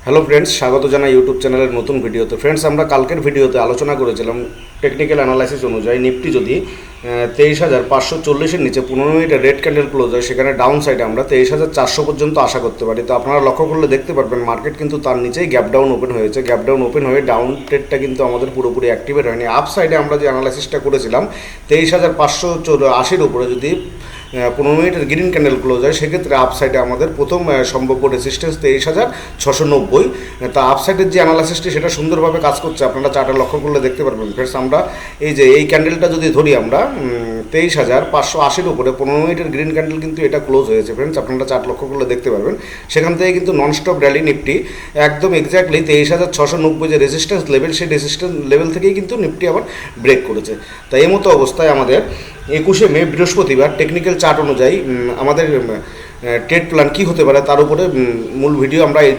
Hello friends, স্বাগত জানাই YouTube চ্যানেলের নতুন ভিডিওতে। ফ্রেন্ডস, আমরা কালকের ভিডিওতে আলোচনা করেছিলাম টেকনিক্যাল অ্যানালাইসিস অনুযায়ী নিফটি যদি 23,540-এর নিচে 15 মিনিটের রেড ক্যান্ডেল ক্লোজ হয়, সেখানে ডাউন সাইডে আমরা 23,400 পর্যন্ত আশা করতে পারি। তো আপনারা লক্ষ্য করলে দেখতে পারবেন মার্কেট কিন্তু তার নিচেই গ্যাপ ডাউন ওপেন হয়েছে। গ্যাপ ডাউন ওপেন হয়ে ডাউন ট্রেডটা কিন্তু আমাদের পুরোপুরি অ্যাক্টিভেট হয়নি। আপ সাইডে আমরা যে অ্যানালাইসিসটা করেছিলাম 23,580-এর উপরে যদি 15 মিনিটের গ্রিন ক্যান্ডেল ক্লোজ হয়, সেক্ষেত্রে আপসাইডে আমাদের প্রথম সম্ভাব্য রেসিস্টেন্স 23,690। তা আপসাইডের যে অ্যানালাইসিসটি সেটা সুন্দরভাবে কাজ করছে, আপনারা চার্টে লক্ষ্য করলে দেখতে পারবেন। ফ্রেন্ডস, আমরা এই ক্যান্ডেলটা যদি ধরি আমরা 23,580-র উপরে 15 মিনিটের গ্রিন ক্যান্ডেল কিন্তু এটা ক্লোজ হয়েছে। ফ্রেন্ডস, আপনারা চার্ট লক্ষ্য করলে দেখতে পারবেন, সেখান থেকে কিন্তু ননস্টপ র্যালি নিফটি একদম এক্স্যাক্টলি 23,690 যে রেজিস্ট্যান্স লেভেল, সেই রেজিস্ট্যান্স লেভেল থেকেই কিন্তু নিফটি আবার ব্রেক করেছে। তাই এই মতো অবস্থায় আমাদের 21শে মে বৃহস্পতিবার টেকনিক্যাল চার্ট অনুযায়ী আমাদের ট্রেড প্ল্যান কী হতে পারে তার উপরে মূল ভিডিও আমরা এই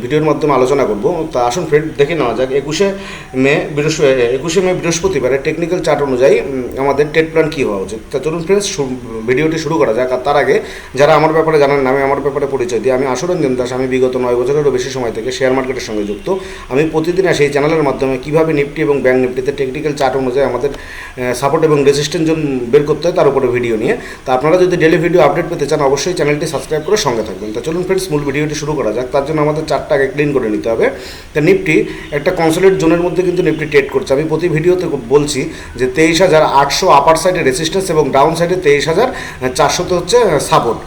ভিডিওর মাধ্যমে আলোচনা করব। তা আসুন ফ্রেন্ড, দেখে নেওয়া যাক 21শে মে বৃহস্পতিবারের টেকনিক্যাল চার্ট অনুযায়ী আমাদের ট্রেড প্ল্যান কী হওয়া উচিত। তা চলুন ফ্রেন্ডস, ভিডিওটি শুরু করা যাক। আর তার আগে যারা আমার ব্যাপারে জানেন না, আমি আমার ব্যাপারে পরিচয় দিই। আমি আশুরঞ্জন দাস। আমি বিগত 9 বছরেরও বেশি সময় থেকে শেয়ার মার্কেটের সঙ্গে যুক্ত। আমি প্রতিদিন সেই চ্যানেলের মাধ্যমে কীভাবে নিফটি এবং ব্যাঙ্ক নিফটিতে টেকনিক্যাল চার্ট অনুযায়ী আমাদের সাপোর্ট এবং রেজিস্ট্যান্স জোন বের করতে হয় তার উপরে ভিডিও নিয়ে। তা আপনারা যদি ডেলি ভিডিও আপডেট পেতে চান, অবশ্যই চ্যানেলটি সাবস্ক্রাইব করে সঙ্গে থাকবেন। তা চলুন ফ্রেন্ডস, মূল ভিডিওটি শুরু করা যাক। তার জন্য আমাদের চার্টটা আগে ক্লিন করে নিতে হবে। তা নিফটি একটা কনসোলিডেট জোনের মধ্যে কিন্তু নিফটি ট্রেড করছে। আমি প্রতি ভিডিওতে বলছি যে 23,800 আপার সাইডে রেসিস্ট্যান্স এবং ডাউন সাইডে 23,400 হচ্ছে সাপোর্ট।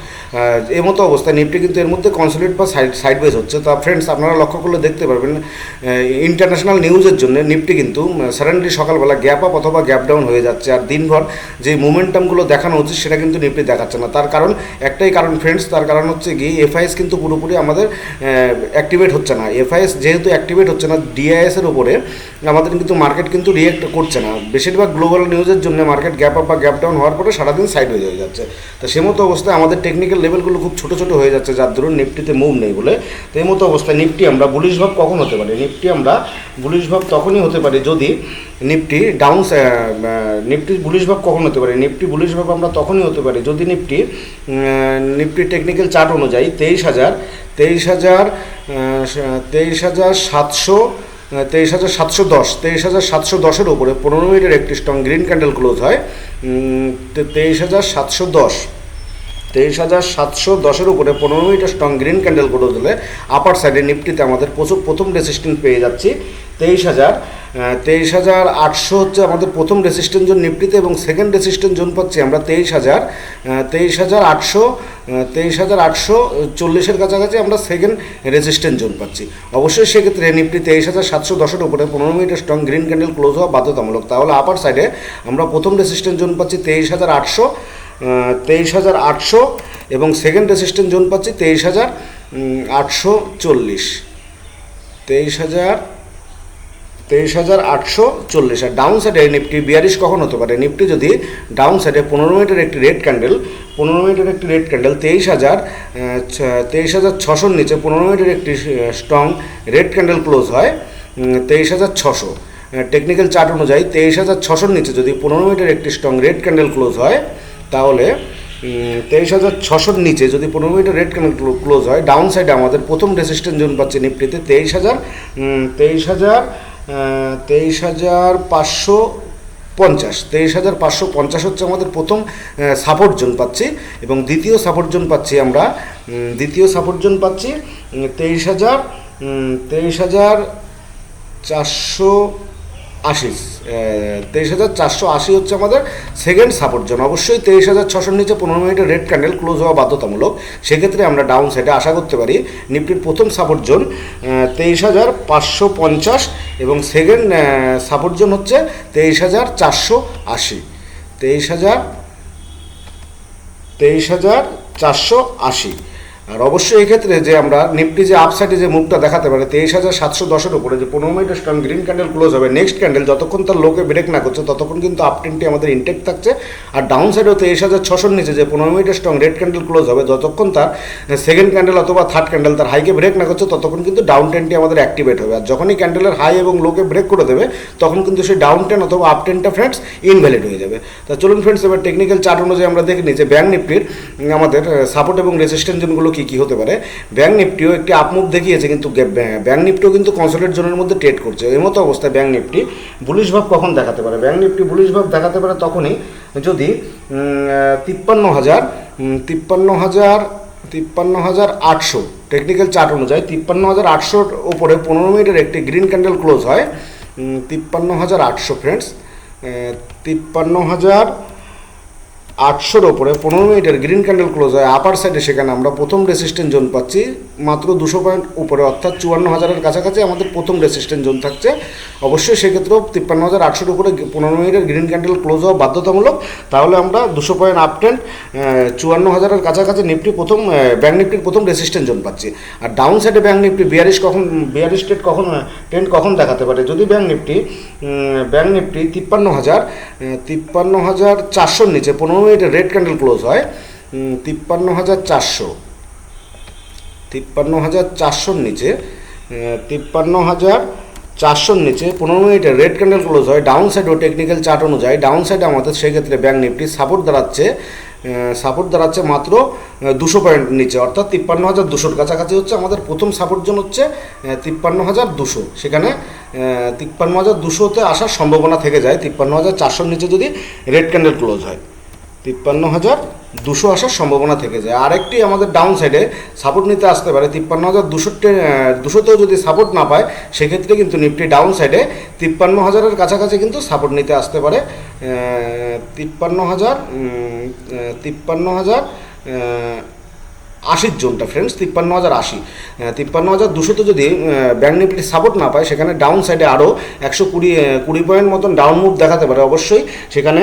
এই মতো অবস্থায় নিফটি কিন্তু এর মধ্যে কনসোলিডেট বা সাইডওয়েজ হচ্ছে। তা ফ্রেন্ডস, আপনারা লক্ষ্য করলে দেখতে পারবেন ইন্টারন্যাশনাল নিউজের জন্য নিফটি কিন্তু সাডেনলি সকালবেলা গ্যাপ আপ অথবা গ্যাপ ডাউন হয়ে যাচ্ছে। আর দিনভর যে মোমেন্টামগুলো দেখানো উচিত সেটা কিন্তু নিফটি দেখাচ্ছে না। তার কারণ একটাই কারণ ফ্রেন্ডস, তার কারণ হচ্ছে কি এফআইএস কিন্তু পুরোপুরি আমাদের অ্যাক্টিভেট হচ্ছে না। এফআইএস যেহেতু অ্যাক্টিভেট হচ্ছে না, ডিআইএসের উপরে আমাদের কিন্তু মার্কেট কিন্তু রিয়েক্ট করছে না। বেশিরভাগ গ্লোবাল নিউজের জন্য মার্কেট গ্যাপ আপ বা গ্যাপ ডাউন হওয়ার পরে সারাদিন সাইডওয়েজ হয়ে যাচ্ছে। তো সে মতো অবস্থায় আমাদের টেকনিক্যাল লেভেলগুলো খুব ছোটো ছোটো হয়ে যাচ্ছে, যার ধরুন নিফটিতে মুভ নেই বলে। তো এই মতো অবস্থায় নিফটি আমরা বুলিশ ভাব কখন হতে পারি? নিফটি আমরা বুলিশ ভাব তখনই হতে পারি যদি নিফটি নিফটি বুলিশ ভাব কখন হতে পারে? নিফটি বুলিশ ভাব আমরা তখনই হতে পারি যদি নিফটি টেকনিক্যাল চার্ট অনুযায়ী 23,710-23,710-এর উপরে 15 মিনিটের একটি স্ট্রং গ্রিন ক্যান্ডেল ক্লোজ হয়। 23,710-23,710-এর উপরে 15 মিনিটের স্ট্রং গ্রিন ক্যান্ডেল ক্লোজ হলে আপার সাইডে নিফটিতে আমাদের প্রথম রেসিস্ট্যান্স পেয়ে যাচ্ছি 23,800 হচ্ছে আমাদের প্রথম রেসিস্ট্যান্স জোন নিফটিতে, এবং সেকেন্ড রেসিস্ট্যান্স জোন পাচ্ছি আমরা 23,840-এর কাছাকাছি আমরা সেকেন্ড রেসিস্ট্যান্স জোন পাচ্ছি। অবশ্যই সেক্ষেত্রে নিফটি 23,710-এর উপরে 15 মিনিটের স্ট্রং গ্রিন ক্যান্ডেল ক্লোজ হওয়া বাধ্যতামূলক। তাহলে আপার সাইডে আমরা প্রথম রেসিস্ট্যান্স জোন পাচ্ছি 23,800 এবং সেকেন্ড রেসিস্ট্যান্স জোন পাচ্ছি 23,840। আর ডাউন সাইডে নিফটি বিয়ারিশ কখন হতে পারে? নিফটি যদি ডাউন সাইডে 15 মিনিটের একটি রেড ক্যান্ডেল 23,600-র নিচে 15 মিনিটের একটি স্ট্রং রেড ক্যান্ডেল ক্লোজ হয় 23,600। টেকনিক্যাল চার্ট অনুযায়ী 23,600-র নিচে যদি 15 মিনিটের একটি স্ট্রং রেড ক্যান্ডেল ক্লোজ হয়, তাহলে 23,600-র নিচে যদি 15 মিনিটের রেড ক্যান্ডেল ক্লোজ হয়, ডাউন সাইডে আমাদের প্রথম রেসিস্ট্যান্স জোন পাচ্ছে নিফটিতে 23,550 হচ্ছে আমাদের প্রথম সাপোর্ট জোন পাচ্ছি, এবং দ্বিতীয় সাপোর্ট জোন পাচ্ছি 23,480 হচ্ছে আমাদের সেকেন্ড সাপোর্ট জোন। অবশ্যই 23,600-র নিচে 15 মিনিটের রেড ক্যান্ডেল ক্লোজ হওয়া বাধ্যতামূলক। সেক্ষেত্রে আমরা ডাউন সাইডে আশা করতে পারি নিফটির প্রথম সাপোর্ট জোন 23,550 এবং সেকেন্ড সাপোর্ট জোন হচ্ছে 23,480। আর অবশ্যই এক্ষেত্রে যে আমরা নিফটি যে আপসাইডে যে মুভটা দেখাতে পারে 23,710-এর উপরে যে 15 মিনিটের স্ট্রং গ্রিন ক্যান্ডেল ক্লোজ হবে, নেক্সট ক্যান্ডেল যতক্ষণ তার লোকে ব্রেক না করছে ততক্ষণ কিন্তু আপ ট্রেন্ডটি আমাদের ইনটেক থাকছে। আর ডাউন সাইডেও 23,600-র নিচে যে 15 মিনিটের স্ট্রং রেড ক্যান্ডেল ক্লোজ হবে, যতক্ষণ তার সেকেন্ড ক্যান্ডেল অথবা থার্ড ক্যান্ডেল তার হাইকে ব্রেক না করছে ততক্ষণ কিন্তু ডাউন ট্রেন্ডটি আমাদের অ্যাক্টিভেট হবে। আর যখনই ক্যান্ডেলের হাই এবং লোকে ব্রেক করে দেবে তখন কিন্তু সেই ডাউন ট্রেন্ড অথবা আপ ট্রেন্ডটা ফ্রেন্ডস ইনভ্যালিড হয়ে যাবে। তা চলুন ফ্রেন্ডস, এবার টেকনিক্যাল চার্ট অনুযায়ী আমরা দেখে নিই যে ব্যাঙ্ক নিফটির আমাদের সাপোর্ট এবং রেজিস্ট্যান্স জোনগুলো কী কী হতে পারে। ব্যাংক নিফটিও একটি আপমুভ দেখিয়েছে, কিন্তু ব্যাংক নিফটিও কিন্তু কনসোলিডেট জোনের মধ্যে ট্রেড করছে। এই মতো অবস্থায় ব্যাংক নিফটি বুলিশ ভাব কখন দেখাতে পারে? ব্যাংক নিফটি বুলিশ ভাব দেখাতে পারে তখনই যদি 53,800 টেকনিক্যাল চার্ট অনুযায়ী 53,800 ওপরে 15 মিনিটের একটি গ্রিন ক্যান্ডেল ক্লোজ হয়। 53,800 ফ্রেন্ডস, 53,800 ওপরে 15 মিনিটের গ্রিন ক্যান্ডেল ক্লোজ হয় আপার সাইডে, সেখানে আমরা প্রথম রেসিস্ট্যান্ট জোন পাচ্ছি মাত্র 200 পয়েন্ট উপরে, অর্থাৎ 54,000-এর কাছাকাছি আমাদের প্রথম রেসিস্ট্যান্ট জোন থাকছে। অবশ্যই সেক্ষেত্রেও 53,800 উপরে 15 মিনিটের গ্রিন ক্যান্ডেল ক্লোজ হওয়া বাধ্যতামূলক। তাহলে আমরা 200 পয়েন্ট আপ ট্রেন্ড 54,000-এর কাছাকাছি নিফটি প্রথম ব্যাংক নিফটির প্রথম রেসিস্ট্যান্ট জোন পাচ্ছি। আর ডাউন সাইডে ব্যাংক নিফটি বিয়ারিশ ট্রেন্ড কখন দেখাতে পারে? যদি ব্যাংক নিফটি 53,400 নিচে 15 মিনিটের রেড ক্যান্ডেল ক্লোজ হয়, 53,400 নিচে 15 মিনিটের রেড ক্যান্ডেল ক্লোজ হয় ডাউন সাইড ও টেকনিক্যাল চার্ট অনুযায়ী, ডাউন সাইডে আমাদের সেক্ষেত্রে ব্যাংক নিফটি সাপোর্ট দাঁড়াচ্ছে মাত্র 200 পয়েন্ট নিচে, অর্থাৎ 53,200-র কাছাকাছি হচ্ছে আমাদের প্রথম সাপোর্ট জোন হচ্ছে 53,200। সেখানে 53,200-তে আসার সম্ভাবনা থেকে যায় 53,400-র নিচে যদি রেড ক্যান্ডেল ক্লোজ হয়, 53,200 আসার সম্ভাবনা থেকে যায়। আরেকটি আমাদের ডাউন সাইডে সাপোর্ট নিতে আসতে পারে 53,200-তেও যদি সাপোর্ট না পায়, সেক্ষেত্রে কিন্তু নিফটি ডাউন সাইডে 53,000-এর কাছাকাছি কিন্তু সাপোর্ট নিতে আসতে পারে। 53,080 জোনটা ফ্রেন্ডস, 53,080-53,200-তে যদি ব্যাংক নিফটি সাপোর্ট না পায়, সেখানে ডাউন সাইডে আরও 120 পয়েন্ট মতন ডাউন মুভ দেখাতে পারে। অবশ্যই সেখানে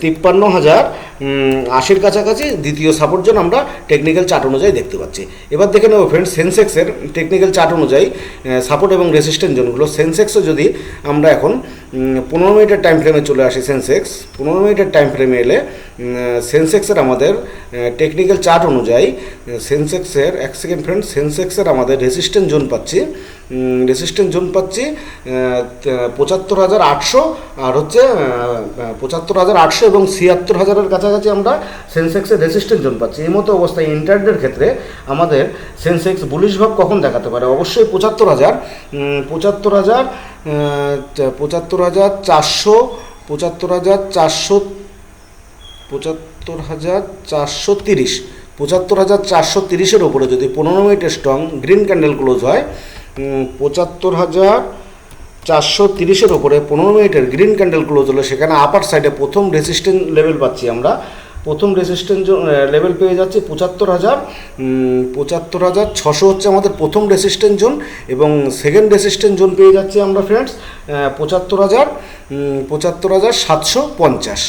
53,080-র কাছাকাছি দ্বিতীয় সাপোর্ট জোন আমরা টেকনিক্যাল চার্ট অনুযায়ী দেখতে পাচ্ছি। এবার দেখে নেব ফ্রেন্ডস সেন্সেক্সের টেকনিক্যাল চার্ট অনুযায়ী সাপোর্ট এবং রেজিস্ট্যান্স জোনগুলো। সেন্সেক্সও যদি আমরা এখন 15 মিনিটের টাইম ফ্রেমে চলে আসি, 15 মিনিটের টাইম ফ্রেমে এলে সেন্সেক্সের আমাদের টেকনিক্যাল চার্ট অনুযায়ী সেন্সেক্সের সেন্সেক্সের আমাদের রেজিস্ট্যান্স জোন পাচ্ছি 75,800 আর হচ্ছে 75,800 এবং 76,000-এর কাছাকাছি আমরা সেন্সেক্সের রেজিস্ট্যান্স জোন পাচ্ছি। এই মতো অবস্থায় ইন্টারডের ক্ষেত্রে আমাদের সেন্সেক্স বুলিশ ভাব কখন দেখাতে পারে? অবশ্যই 75,430-এর ওপরে যদি 15 মিনিটের স্ট্রং গ্রিন ক্যান্ডেল ক্লোজ হয়, 75,430-এর ওপরে 15 মিনিটের গ্রিন ক্যান্ডেল ক্লোজ হলে সেখানে আপার সাইডে প্রথম রেজিস্ট্যান্স লেভেল পাচ্ছি আমরা। প্রথম রেজিস্ট্যান্স লেভেল পেয়ে যাচ্ছি 75,600 হচ্ছে আমাদের প্রথম রেজিস্ট্যান্স জোন, এবং সেকেন্ড রেজিস্ট্যান্স জোন পেয়ে যাচ্ছি আমরা ফ্রেন্ডস 75,750।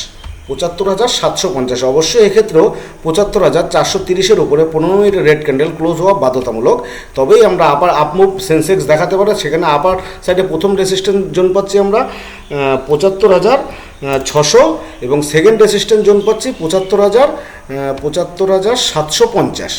অবশ্যই এক্ষেত্রেও 75,430-এর উপরে 15 মিনিটের রেড ক্যান্ডেল ক্লোজ হওয়া বাধ্যতামূলক, তবেই আমরা আপার আপমুভ সেন্সেক্স দেখাতে পারে। সেখানে আপার সাইডে প্রথম রেজিস্ট্যান্স জোন পাচ্ছি আমরা 75,600 এবং সেকেন্ড রেজিস্ট্যান্স জোন পাচ্ছি 75,750।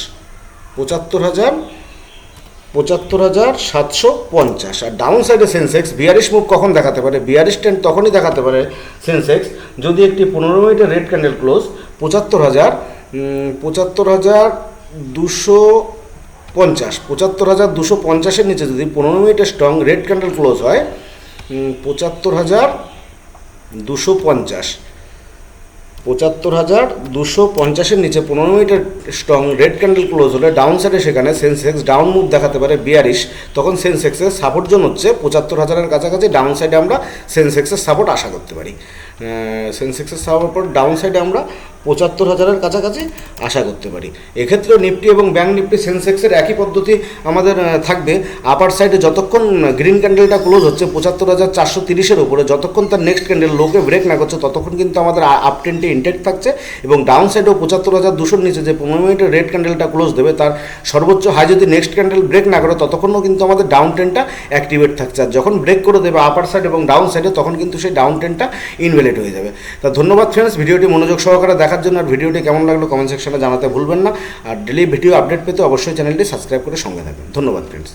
75,750। আর ডাউন সাইডে সেন্সেক্স বিয়ারিশ মুভ কখন দেখাতে পারে? বিয়ারিশ ট্রেন্ড তখনই দেখাতে পারে সেন্সেক্স যদি একটি 15 মিনিটের রেড ক্যান্ডেল ক্লোজ 75,250-এর নিচে যদি 15 মিনিটের স্ট্রং রেড ক্যান্ডেল ক্লোজ হয়, 75,250-এর নিচে 15 মিনিটের স্ট্রং রেড ক্যান্ডেল ক্লোজ হলে ডাউন সাইডে সেখানে সেন্সেক্স ডাউন মুভ দেখাতে পারে বিয়ারিশ। তখন সেন্সেক্সের সাপোর্ট জোন হচ্ছে 75,000-এর কাছাকাছি। ডাউন সাইডে আমরা সেন্সেক্সের সাপোর্ট আশা করতে পারি। সেন্সেক্সের সাপোর্ট ডাউন সাইডে আমরা 75,000-এর কাছাকাছি আশা করতে পারি। এক্ষেত্রেও নিফটি এবং ব্যাংক নিফটি সেন্সেক্সের একই পদ্ধতি আমাদের থাকবে। আপার সাইডে যতক্ষণ গ্রিন ক্যান্ডেলটা ক্লোজ হচ্ছে 75,430-এর উপরে, যতক্ষণ তার নেক্সট ক্যান্ডেল লোকে ব্রেক না করছে, ততক্ষণ কিন্তু আমাদের আপ ট্রেন্ডে ইনটেক্ট থাকছে। এবং ডাউন সাইডেও 75,200-র নিচে যে 15 মিনিটের রেড ক্যান্ডেলটা ক্লোজ দেবে, তার সর্বোচ্চ হাই যদি নেক্সট ক্যান্ডেল ব্রেক না করে, ততক্ষণও কিন্তু আমাদের ডাউন ট্রেন্ডটা অ্যাক্টিভেট থাকছে। আর যখন ব্রেক করে দেবে আপার সাইড এবং ডাউন সাইডে, তখন কিন্তু সেই ডাউন ট্রেন্ডটা ইনভ্যালিড হয়ে যাবে। তা ধন্যবাদ ফ্রেন্ডস ভিডিওটি মনোযোগ সহকারে দেখার জন্য। আর ভিডিওটি কেমন লাগলো কমেন্ট সেকশনে জানাতে ভুলবেন না। আর ডেলি ভিডিও আপডেট পেতে অবশ্যই চ্যানেলটি সাবস্ক্রাইব করে সঙ্গে থাকবেন। ধন্যবাদ ফ্রেন্ডস।